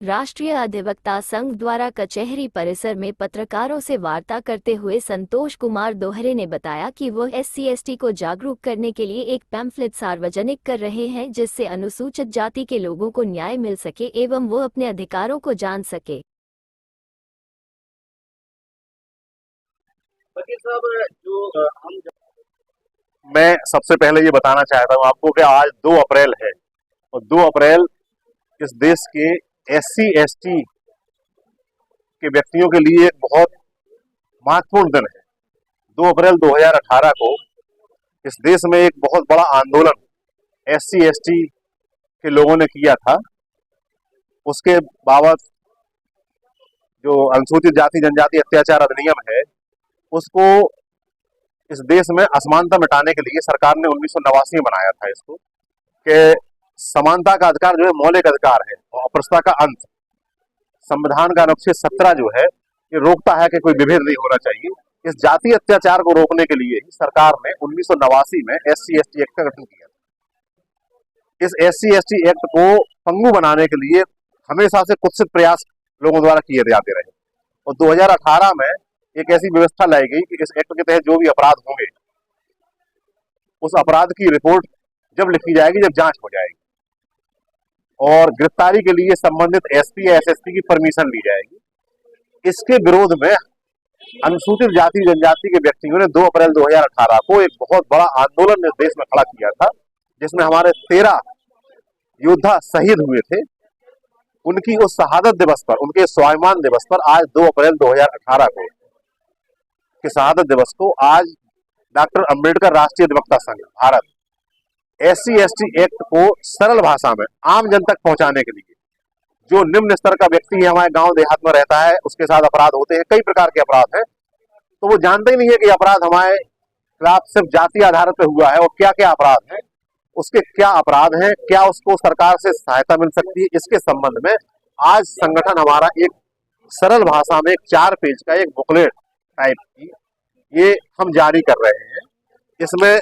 राष्ट्रीय अधिवक्ता संघ द्वारा कचहरी परिसर में पत्रकारों से वार्ता करते हुए संतोष कुमार दोहरे ने बताया कि वह SC/ST को जागरूक करने के लिए एक पैम्फलेट सार्वजनिक कर रहे हैं, जिससे अनुसूचित जाति के लोगों को न्याय मिल सके एवं वो अपने अधिकारों को जान सके। मैं सबसे पहले ये बताना चाहता हूँ आपको कि आज 2 अप्रैल है और 2 अप्रैल इस देश के SC/ST के व्यक्तियों के लिए एक बहुत महत्वपूर्ण दिन है। 2 अप्रैल 2018 को इस देश में एक बहुत बड़ा आंदोलन SC/ST के लोगों ने किया था। उसके बाबत जो अनुसूचित जाति जनजाति अत्याचार अधिनियम है, उसको इस देश में असमानता मिटाने के लिए सरकार ने 1989 में बनाया था इसको, कि समानता का अधिकार जो है मौलिक अधिकार है और अपरसता का अंत। संविधान का अनुच्छेद 17 जो है ये रोकता है कि कोई विभेद नहीं होना चाहिए। इस जातीय अत्याचार को रोकने के लिए ही सरकार ने 1989 में SC/ST एक्ट का गठन किया। इस SC/ST एक्ट को पंगु बनाने के लिए हमेशा से कुत्सित प्रयास लोगों द्वारा किए जाते रहे और 2018 में एक ऐसी व्यवस्था लाई गई कि इस एक्ट के तहत जो भी अपराध होंगे उस अपराध की रिपोर्ट जब लिखी जाएगी जब जांच हो जाएगी और गिरफ्तारी के लिए संबंधित SP या SSP की परमिशन ली जाएगी। इसके विरोध में अनुसूचित जाति जनजाति के व्यक्तियों ने 2 अप्रैल 2018 को एक बहुत बड़ा आंदोलन इस देश में खड़ा किया था, जिसमें हमारे 13 योद्धा शहीद हुए थे। उनकी उस शहादत दिवस पर, उनके स्वाभिमान दिवस पर आज 2 अप्रैल 2018 को के शहादत दिवस को आज डॉक्टर अंबेडकर राष्ट्रीय अधिवक्ता संघ भारत SC/ST एक्ट को सरल भाषा में आम जन तक पहुंचाने के लिए, जो निम्न स्तर का व्यक्ति है, हमारे गांव देहात में रहता है, उसके साथ अपराध होते हैं, कई प्रकार के अपराध हैं, तो वो जानते ही नहीं है कि अपराध हमारे खिलाफ सिर्फ जाति आधार पर हुआ है और क्या क्या अपराध है, उसके क्या अपराध हैं, क्या उसको सरकार से सहायता मिल सकती है। इसके संबंध में आज संगठन हमारा एक सरल भाषा में 4 पेज का एक बुकलेट टाइप की ये हम जारी कर रहे हैं। इसमें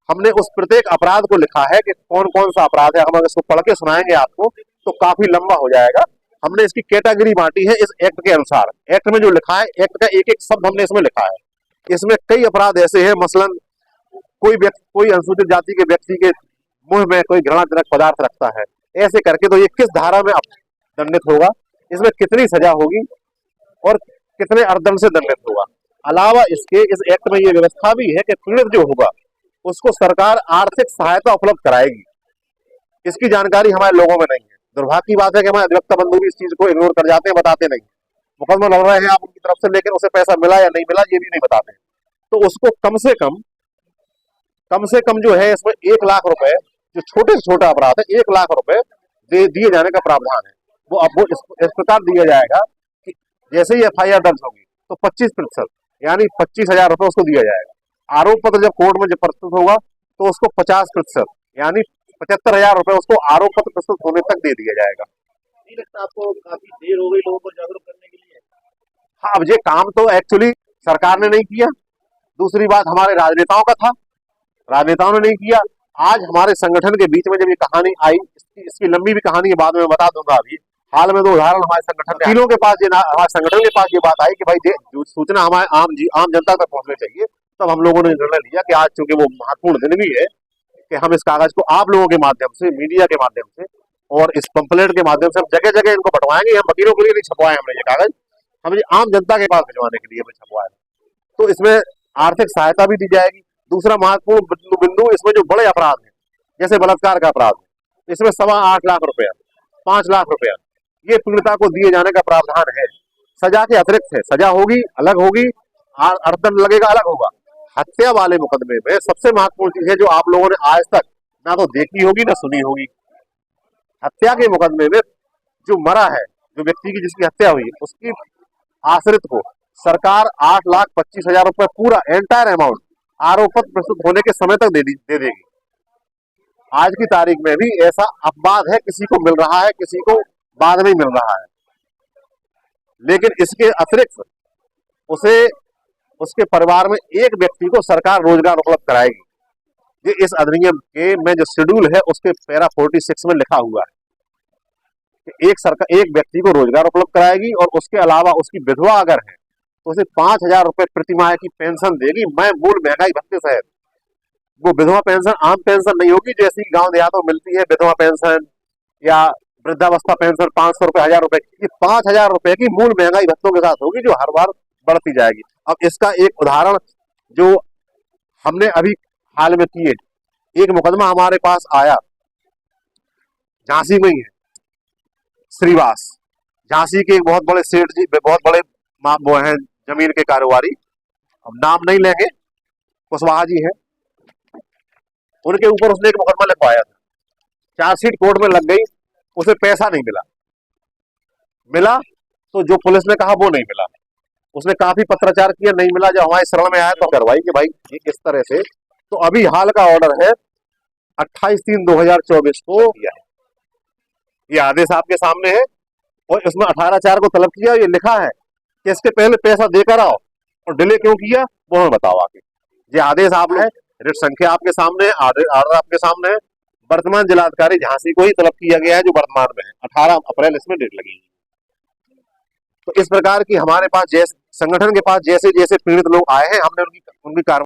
हमने उस प्रत्येक अपराध को लिखा है कि कौन कौन सा अपराध है। हम अगर इसको पढ़ के सुनाएंगे आपको तो काफी लंबा हो जाएगा। हमने इसकी कैटेगरी बांटी है इस एक्ट के अनुसार। एक्ट में जो लिखा है, एक्ट का एक एक शब्द हमने इसमें लिखा है। इसमें कई अपराध ऐसे हैं, मसलन कोई अनुसूचित जाति के व्यक्ति के मुंह में कोई घृणाजनक पदार्थ रखता है, ऐसे करके तो ये किस धारा में दंडित होगा, इसमें कितनी सजा होगी और कितने अर्थदंड से दंडित होगा। अलावा इसके इस एक्ट में ये व्यवस्था भी है कि पीड़ित जो होगा उसको सरकार आर्थिक सहायता उपलब्ध कराएगी। इसकी जानकारी हमारे लोगों में नहीं है। दुर्भाग्य की बात है कि हमारे अधिवक्ता बंधु भी इस चीज को इग्नोर कर जाते हैं, बताते नहीं। मुकदमा लड़ रहे हैं आप उनकी तरफ से, लेकिन उसे पैसा मिला या नहीं मिला ये भी नहीं बताते हैं। तो उसको कम से कम जो है इसमें 1 लाख रुपए, जो छोटे से छोटा अपराध है, 1 लाख रुपए दिए जाने का प्रावधान है। वो इस प्रकार दिया जाएगा कि जैसे ही FIR दर्ज होगी तो 25% यानी 25,000 रुपए उसको दिया जाएगा। आरोप पत्र जब कोर्ट में जब प्रस्तुत होगा तो उसको 50% यानी 75,000 रुपए उसको आरोप पत्र प्रस्तुत होने तक दे दिया जाएगा। नहीं लगता आपको काफी देर हो गई लोगों को जागरूक करने के लिए? हाँ, अब ये काम तो एक्चुअली सरकार ने नहीं किया। दूसरी बात हमारे राजनेताओं का था, राजनेताओं ने नहीं किया। आज हमारे संगठन के बीच में जब ये कहानी आई, इसकी लंबी भी कहानी है, बाद में बता दूंगा। अभी हाल में 2 उदाहरण हमारे संगठन के वकीलों के पास हमारे संगठन के पास ये बात आई कि भाई जो सूचना हमारे आम जनता तक पहुंचनी चाहिए, तब हम लोगों ने निर्णय लिया कि आज चूंकि वो महत्वपूर्ण दिन भी है कि हम इस कागज को आप लोगों के माध्यम से, मीडिया के माध्यम से और इस पंपलेट के माध्यम से हम जगह जगह इनको बंटवाएंगे। हम वकीलों के लिए नहीं छपवाए हमने ये कागज, हम ये आम जनता के पास भिजवाने के लिए हमें छपवाए। तो इसमें आर्थिक सहायता भी दी जाएगी। दूसरा महत्वपूर्ण बिंदु, इसमें जो बड़े अपराध हैं जैसे बलात्कार का अपराध है, इसमें 8.25 लाख रुपया, 5 लाख रुपया ये पीड़िता को दिए जाने का प्रावधान है। सजा के अतिरिक्त है, सजा होगी अलग होगी, अर्थदंड लगेगा अलग होगा। हत्या वाले मुकदमे में सबसे महत्वपूर्ण चीज है जो आप लोगों ने आज तक ना तो देखी होगी ना सुनी होगी। हत्या के मुकदमे में जो मरा है, जो व्यक्ति की जिसकी हत्या हुई, उसकी आश्रित को सरकार 8,25,000 रुपए पूरा एंटायर अमाउंट आरोप पत्र प्रस्तुत होने के समय तक दे देगी। आज की तारीख में भी ऐसा अपवाद है, किसी को मिल रहा है, किसी को बाद में मिल रहा है। लेकिन इसके अतिरिक्त उसके परिवार में एक व्यक्ति को सरकार रोजगार उपलब्ध कराएगी। ये इस अधिनियम के में जो शेड्यूल है उसके पैरा 46 में लिखा हुआ है। कि एक व्यक्ति को रोजगार उपलब्ध कराएगी और उसके अलावा उसकी विधवा अगर है तो उसे 5,000 रुपए प्रतिमाह की पेंशन देगी, मैं मूल महंगाई भत्ते सहित। वो विधवा पेंशन आम पेंशन नहीं होगी जैसी गांव देहातों में मिलती है, विधवा पेंशन या वृद्धावस्था पेंशन 500 रुपए, 1,000 रुपए, ये 5,000 रुपए की मूल महंगाई भत्तों के साथ होगी, जो हर बार बढ़ती जाएगी। अब इसका एक उदाहरण जो हमने अभी हाल में किए, एक मुकदमा हमारे पास आया, झांसी में ही है, श्रीवास, झांसी के एक बहुत बड़े सेठ जी, बहुत बड़े वो हैं जमीन के कारोबारी, अब नाम नहीं लेंगे, कुशवाहा जी हैं, उनके ऊपर उसने एक मुकदमा लिखवाया था, चार्जशीट कोर्ट में लग गई, उसे पैसा नहीं मिला तो जो पुलिस ने कहा वो नहीं मिला, उसने काफी पत्राचार किया, नहीं मिला, जब हमारे शरण में आया तो करवाई कि भाई ये किस तरह से। तो अभी हाल का ऑर्डर है 28/3/2024 को किया है, ये आदेश आपके सामने है, और इसमें 18/4 को तलब किया, ये लिखा है कि इसके पहले पैसा देकर आओ, और डिले क्यों किया वो हमें बताओ आगे। ये आदेश आप है, रिट संख्या आपके सामने है, ऑर्डर आपके सामने है, वर्तमान जिलाधिकारी झांसी को ही तलब किया गया है जो वर्तमान में है, 18 अप्रैल इसमें डेट लगी है। तो इस प्रकार की हमारे पास जैसे संगठन के पास जैसे जैसे पीड़ित लोग आए हैं, हमने उनकी कार्रवाई